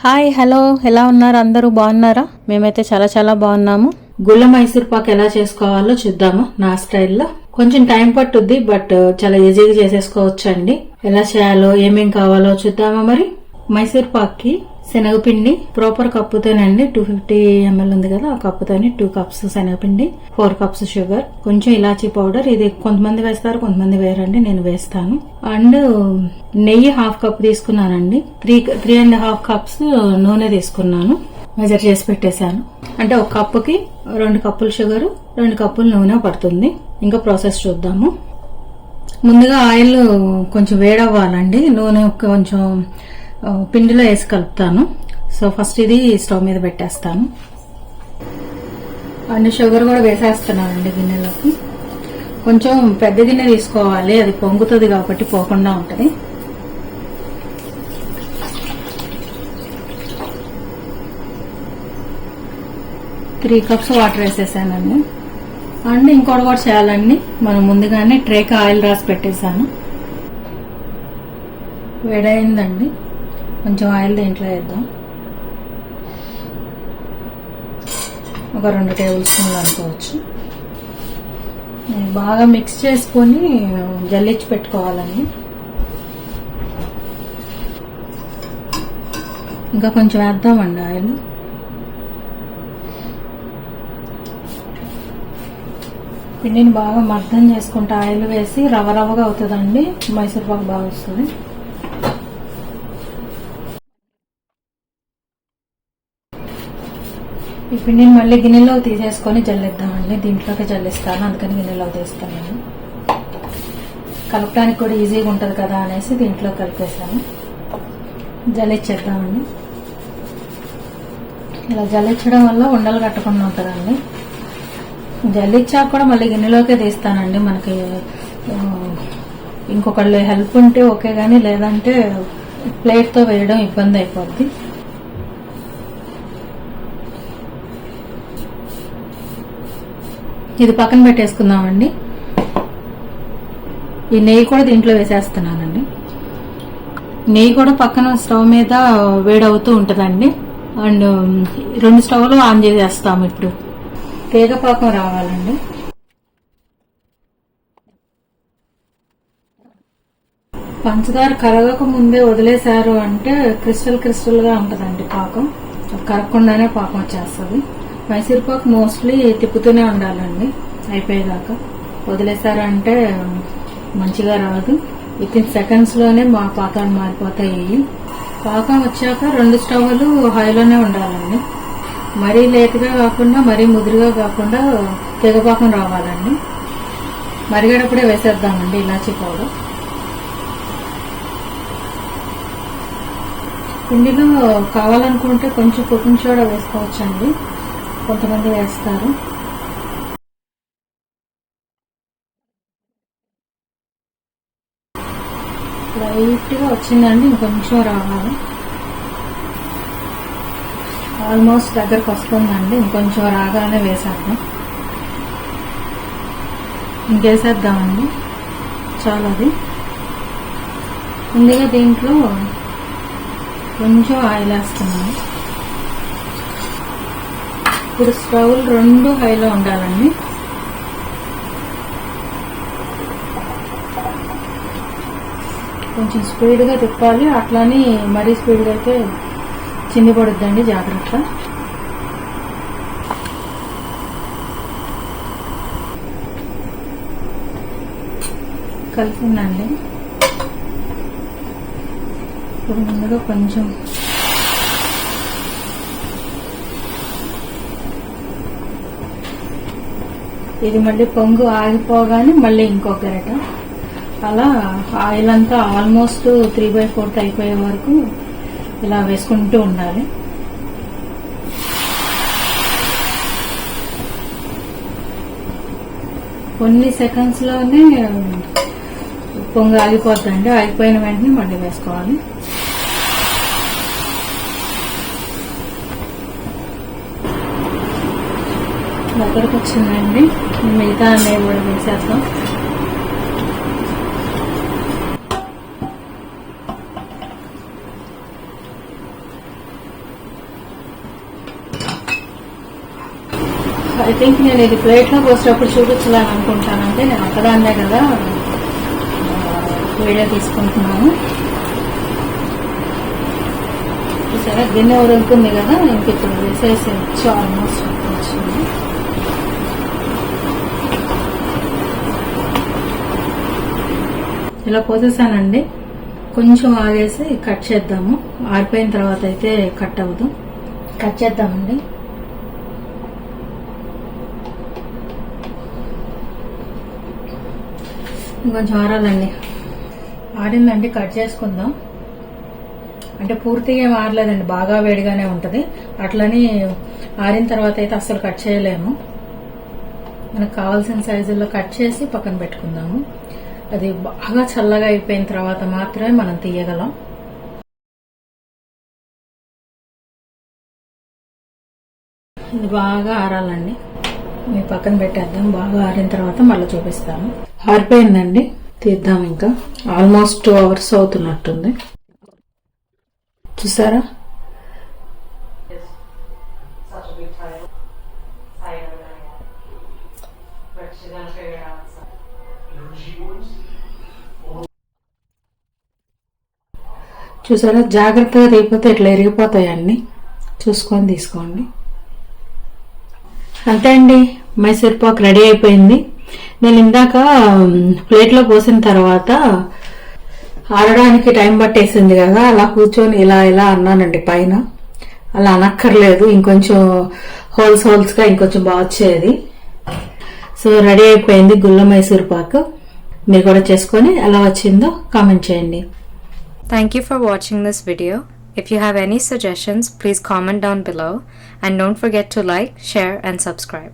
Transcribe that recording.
Hi hello, ఎలా ఉన్నారు? అందరూ బాగున్నారా? మేమైతే చాలా చాలా బాగున్నాము. గుళ్ళ మైసూర్ పాక్ ఎలా చేసుకోవాలో చూద్దాము నా స్టైల్లో. కొంచెం టైం పట్టుద్ది, బట్ చాలా ఈజీగా చేసేసుకోవచ్చు అండి. ఎలా చేయాలో ఏమేం కావాలో చూద్దామా మరి. మైసూర్ పాక్ కి శనగపిండి ప్రాపర్ కప్పుతోనండి, 250 ml ఉంది కదా, ఆ కప్పుతోని 2 cups శనగపిండి, 4 cups షుగర్, కొంచెం ఇలాచీ పౌడర్. ఇది కొంతమంది వేస్తారు, కొంతమంది వేరండి, నేను వేస్తాను. అండ్ నెయ్యి 1/2 cup తీసుకున్నానండి. 3.5 cups నూనె తీసుకున్నాను, మెజర్ చేసి పెట్టేశాను. అంటే ఒక కప్పుకి 2 కప్పులు షుగర్, 2 కప్పులు నూనె పడుతుంది. ఇంకా ప్రాసెస్ చూద్దాము. ముందుగా ఆయిల్ కొంచెం వేడవ్వాలండి. నూనె కొంచెం పిండిలో వేసి కలుపుతాను. సో ఫస్ట్ ఇది స్టవ్ మీద పెట్టేస్తాను. అండ్ షుగర్ కూడా వేసేస్తున్నానండి గిన్నెలోకి. కొంచెం పెద్ద గిన్నె తీసుకోవాలి, అది పొంగుతుంది కాబట్టి పోకుండా ఉంటుంది. త్రీ కప్స్ వాటర్ వేసేసానండి. అండ్ ఇంకోటి కూడా చేయాలండి, మనం ముందుగానే ట్రేకి ఆయిల్ రాసి పెట్టేశాను. వేడైందండి, కొంచెం ఆయిల్ దీంట్లో వేద్దాం. ఒక 2 టేబుల్ స్పూన్లు అనుకోవచ్చు. బాగా మిక్స్ చేసుకొని జల్లించి పెట్టుకోవాలండి. ఇంకా కొంచెం వేద్దామండి ఆయిల్. పిండిని బాగా మర్దం చేసుకుంటే ఆయిల్ వేసి రవ్వగా అవుతుందండి, మైసూర్ పాకు బాగా వస్తుంది. ఈ పిండిని మళ్ళీ గిన్నెలో తీసేసుకొని జల్లిద్దామండి. దీంట్లోకి జల్లిస్తాను, అందుకని గిన్నెలో తీస్తాను నేను. కలపడానికి కూడా ఈజీగా ఉంటుంది కదా అనేసి దీంట్లో కలిపేసాను. జల్లిచ్చేద్దామండి. ఇలా జల్లించడం వల్ల ఉండలు కట్టకుండా ఉంటుందండి. జల్లిచ్చాక కూడా మళ్ళీ గిన్నెలోకే తీస్తానండి. మనకి ఇంకొకళ్ళు హెల్ప్ ఉంటే ఓకే, కానీ లేదంటే ప్లేట్తో వేయడం ఇబ్బంది అయిపోద్ది. ఇది పక్కన పెట్టేసుకుందామండి. ఈ నెయ్యి కూడా దీంట్లో వేసేస్తున్నానండి. నెయ్యి కూడా పక్కన స్టవ్ మీద వేడవుతూ ఉంటుందండి. అండ్ 2 స్టవ్లు ఆన్ చేసేస్తాము. ఇప్పుడు తీగ పాకం రావాలండి. పంచదార కరగక ముందే వదిలేశారు అంటే క్రిస్టల్ గా ఉంటుందండి పాకం. కరగకుండానే పాకం వచ్చేస్తుంది. మైసూర్ పాక్ మోస్ట్లీ తిప్పుతూనే ఉండాలండి అయిపోయేదాకా. వదిలేసారంటే మంచిగా రాదు. వితిన్ సెకండ్స్ లోనే మా పాకాలు మారిపోతాయి. పాకం వచ్చాక 2 స్టవ్లు హైలోనే ఉండాలండి. మరీ లేట్గా కాకుండా మరీ ముదురుగా కాకుండా తెగపాకం రావాలండి. మరిగేటప్పుడే వేసేద్దామండి ఇలాచీ పౌడర్. పిండిలో కావాలనుకుంటే కొంచెం కుకింగ్ సోడా వేసుకోవచ్చండి, కొంతమంది వేస్తారు. లైట్గా వచ్చిందండి, ఇంకొంచెం రావాలి. ఆల్మోస్ట్ దగ్గరకు వస్తుందండి, ఇంకొంచెం రాగానే వేసేద్దాం. ఇంకేసేద్దామండి, చాలా. అది ముందుగా దీంట్లో కొంచెం ఆయిల్ వేస్తున్నాను. ఇప్పుడు స్టవ్లు 2 హైలో ఉండాలండి. కొంచెం స్పీడ్గా తిప్పాలి, అట్లానే మరీ స్పీడ్గా అయితే చింది పడుద్దండి, జాగ్రత్త. కలిసిందండి. ఇప్పుడు ముందుగా కొంచెం ఇది మళ్ళీ పొంగు ఆగిపోగానే మళ్ళీ ఇంకొక గరిట. అలా ఆయిల్ అంతా ఆల్మోస్ట్ 3/4 అయిపోయే వరకు ఇలా వేసుకుంటూ ఉండాలి. కొన్ని సెకండ్స్ లోనే పొంగు ఆగిపోద్దండి. ఆగిపోయిన వెంటనే మళ్ళీ వేసుకోవాలి. దగ్గరకు వచ్చిందండి, మిగతా అన్నీ కూడా వేసేస్తాం. ఐ థింక్ నేను ఇది ప్లేట్లో పోసేటప్పుడు చూపించాలని అనుకుంటాను. అంటే నేను ఒక్కదాన్నే కదా వీడియో తీసుకుంటున్నాను. సరే గిన్నె ఉడుకుతుంది కదా, ఇంక ఇప్పుడు వేసేసేయచ్చు. ఆల్మోస్ట్ వచ్చింది. ఇలా పోసేసానండి. కొంచెం ఆగేసి కట్ చేద్దాము. ఆరిపోయిన తర్వాత అయితే కట్ అవ్వదు. కట్ చేద్దామండి. ఇంకొంచెం ఆరాలండి. ఆరిందండి, కట్ చేసుకుందాం. అంటే పూర్తిగా ఏం ఆరలేదండి, బాగా వేడిగానే ఉంటుంది. అట్లని ఆరిన తర్వాత అయితే అస్సలు కట్ చేయలేము. మనకు కావాల్సిన సైజుల్లో కట్ చేసి పక్కన పెట్టుకుందాము. అది బాగా చల్లగా అయిపోయిన తర్వాత మాత్రమే మనం తీయగలం. ఇది బాగా ఆరాలండి. మీ పక్కన పెట్టేద్దాం. బాగా ఆరిన తర్వాత మళ్ళీ చూపిస్తాను. ఆరిపోయిందండి, తీద్దాం. ఇంకా ఆల్మోస్ట్ 2 hours అవుతున్నట్టుంది. చూసారా? చూసారా? జాగ్రత్తగా తీయకపోతే ఇట్లా ఎరిగిపోతాయండి. చూసుకొని తీసుకోండి. అంతే అండి, మైసూర్ పాక్ రెడీ అయిపోయింది. నేను ఇందాక ప్లేట్లో పోసిన తర్వాత ఆరడానికి టైం పట్టేసింది కదా, అలా కూర్చొని ఇలా ఇలా అన్నానండి పైన. అలా అనక్కర్లేదు, ఇంకొంచెం హోల్స్గా ఇంకొంచెం బాగా వచ్చేది. సో రెడీ అయిపోయింది గుల్ల మైసూర్ పాక్. మీరు కూడా చేసుకొని ఎలా వచ్చిందో కామెంట్ చేయండి. Thank you for watching this video. If you have any suggestions, please comment down below and don't forget to like, share and subscribe.